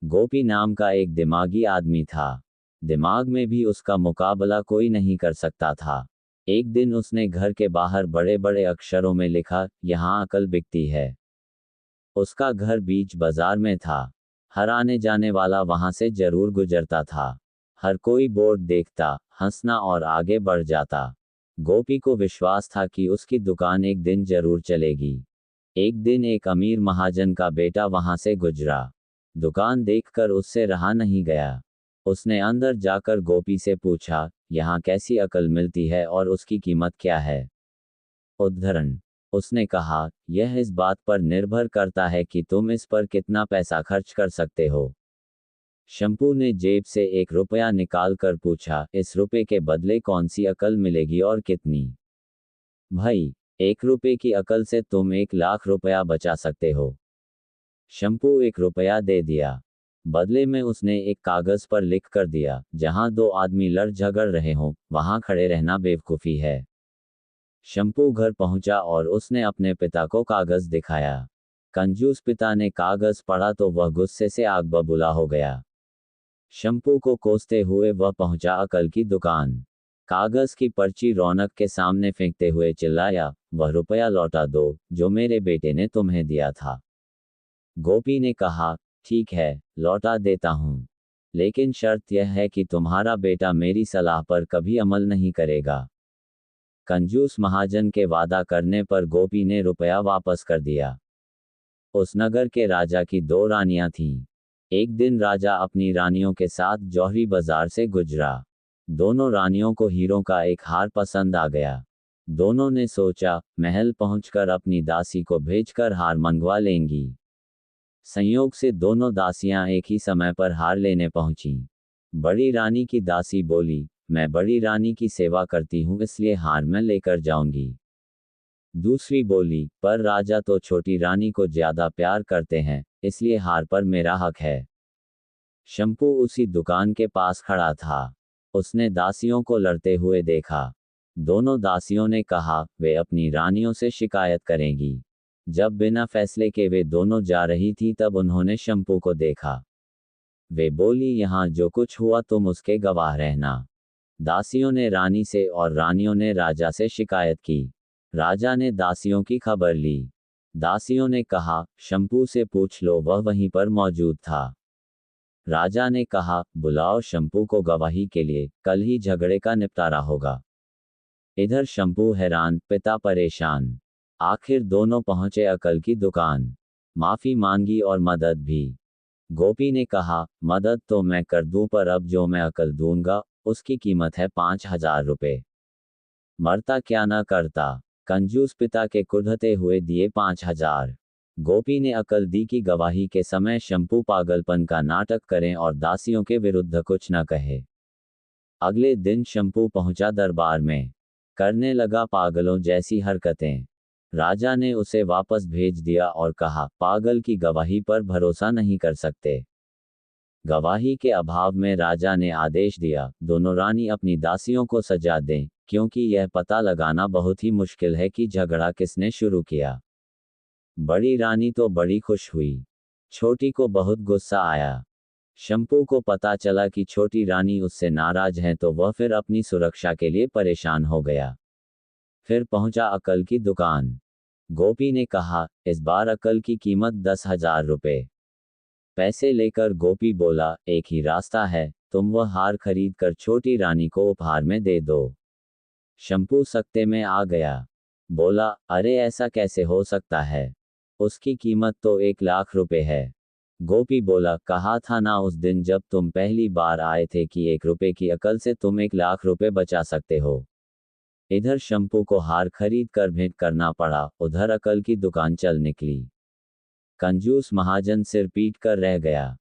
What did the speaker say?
गोपी नाम का एक दिमागी आदमी था। दिमाग में भी उसका मुकाबला कोई नहीं कर सकता था। एक दिन उसने घर के बाहर बड़े बड़े अक्षरों में लिखा, यहाँ अकल बिकती है। उसका घर बीच बाजार में था। हर आने जाने वाला वहां से जरूर गुजरता था। हर कोई बोर्ड देखता, हंसना और आगे बढ़ जाता। गोपी को विश्वास था कि उसकी दुकान एक दिन जरूर चलेगी। एक दिन एक अमीर महाजन का बेटा वहां से गुजरा। दुकान देखकर उससे रहा नहीं गया। उसने अंदर जाकर गोपी से पूछा, यहाँ कैसी अकल मिलती है और उसकी कीमत क्या है? उद्धरण। उसने कहा, यह इस बात पर निर्भर करता है कि तुम इस पर कितना पैसा खर्च कर सकते हो। शंपू ने जेब से 1 रुपया निकालकर पूछा, इस रुपए के बदले कौन सी अकल मिलेगी और कितनी? भाई, 1 रुपए की अकल से तुम 1 लाख रुपया बचा सकते हो। शंपू 1 रुपया दे दिया। बदले में उसने एक कागज पर लिख कर दिया, जहां 2 आदमी लड़ झगड़ रहे हों, वहां खड़े रहना बेवकूफी है। शंपू घर पहुंचा और उसने अपने पिता को कागज दिखाया। कंजूस पिता ने कागज पढ़ा तो वह गुस्से से आग बबूला हो गया। शंपू को कोसते हुए वह पहुंचा अकल की दुकान। कागज की पर्ची रौनक के सामने फेंकते हुए चिल्लाया, वह रुपया लौटा दो, जो मेरे बेटे ने तुम्हें दिया था। गोपी ने कहा, ठीक है, लौटा देता हूं। लेकिन शर्त यह है कि तुम्हारा बेटा मेरी सलाह पर कभी अमल नहीं करेगा। कंजूस महाजन के वादा करने पर गोपी ने रुपया वापस कर दिया। उस नगर के राजा की 2 रानियां थीं। एक दिन राजा अपनी रानियों के साथ जौहरी बाजार से गुजरा। दोनों रानियों को हीरों का एक हार पसंद आ गया। दोनों ने सोचा, महल पहुंचकर अपनी दासी को भेजकर हार मंगवा लेंगी। संयोग से दोनों दासियां एक ही समय पर हार लेने पहुंची। बड़ी रानी की दासी बोली, मैं बड़ी रानी की सेवा करती हूं, इसलिए हार मैं लेकर जाऊंगी। दूसरी बोली, पर राजा तो छोटी रानी को ज्यादा प्यार करते हैं, इसलिए हार पर मेरा हक है। शंपू उसी दुकान के पास खड़ा था। उसने दासियों को लड़ते हुए देखा। दोनों दासियों ने कहा, वे अपनी रानियों से शिकायत करेंगी। जब बिना फैसले के वे दोनों जा रही थी तब उन्होंने शंपू को देखा। वे बोली, यहाँ जो कुछ हुआ तुम उसके गवाह रहना। दासियों ने रानी से और रानियों ने राजा से शिकायत की। राजा ने दासियों की खबर ली। दासियों ने कहा, शंपू से पूछ लो, वह वहीं पर मौजूद था। राजा ने कहा, बुलाओ शंपू को गवाही के लिए, कल ही झगड़े का निपटारा होगा। इधर शंपू हैरान, पिता परेशान। आखिर दोनों पहुंचे अकल की दुकान। माफी मांगी और मदद भी। गोपी ने कहा, मदद तो मैं कर दूं, पर अब जो मैं अकल दूंगा उसकी कीमत है 5,000 रुपए। मरता क्या न करता। कंजूस पिता के कुढ़ते हुए दिए 5,000। गोपी ने अकल दी कि गवाही के समय शंपू पागलपन का नाटक करें और दासियों के विरुद्ध कुछ न कहे। अगले दिन शंपू पहुंचा दरबार में। करने लगा पागलों जैसी हरकतें। राजा ने उसे वापस भेज दिया और कहा, पागल की गवाही पर भरोसा नहीं कर सकते। गवाही के अभाव में राजा ने आदेश दिया, दोनों रानी अपनी दासियों को सजा दें, क्योंकि यह पता लगाना बहुत ही मुश्किल है कि झगड़ा किसने शुरू किया। बड़ी रानी तो बड़ी खुश हुई। छोटी को बहुत गुस्सा आया। शंपू को पता चला कि छोटी रानी उससे नाराज है तो वह फिर अपनी सुरक्षा के लिए परेशान हो गया। फिर पहुंचा अकल की दुकान। गोपी ने कहा, इस बार अकल की कीमत 10,000 रुपए। पैसे लेकर गोपी बोला, एक ही रास्ता है, तुम वह हार खरीद कर छोटी रानी को उपहार में दे दो। शंपू सकते में आ गया। बोला, अरे ऐसा कैसे हो सकता है? उसकी कीमत तो 1 लाख रुपए है। गोपी बोला, कहा था ना उस दिन जब तुम पहली बार आए थे कि 1 रुपए की अकल से तुम 1 लाख रुपए बचा सकते हो। इधर शंपू को हार खरीद कर भेंट करना पड़ा, उधर अकल की दुकान चल निकली। कंजूस महाजन सिर पीट कर रह गया।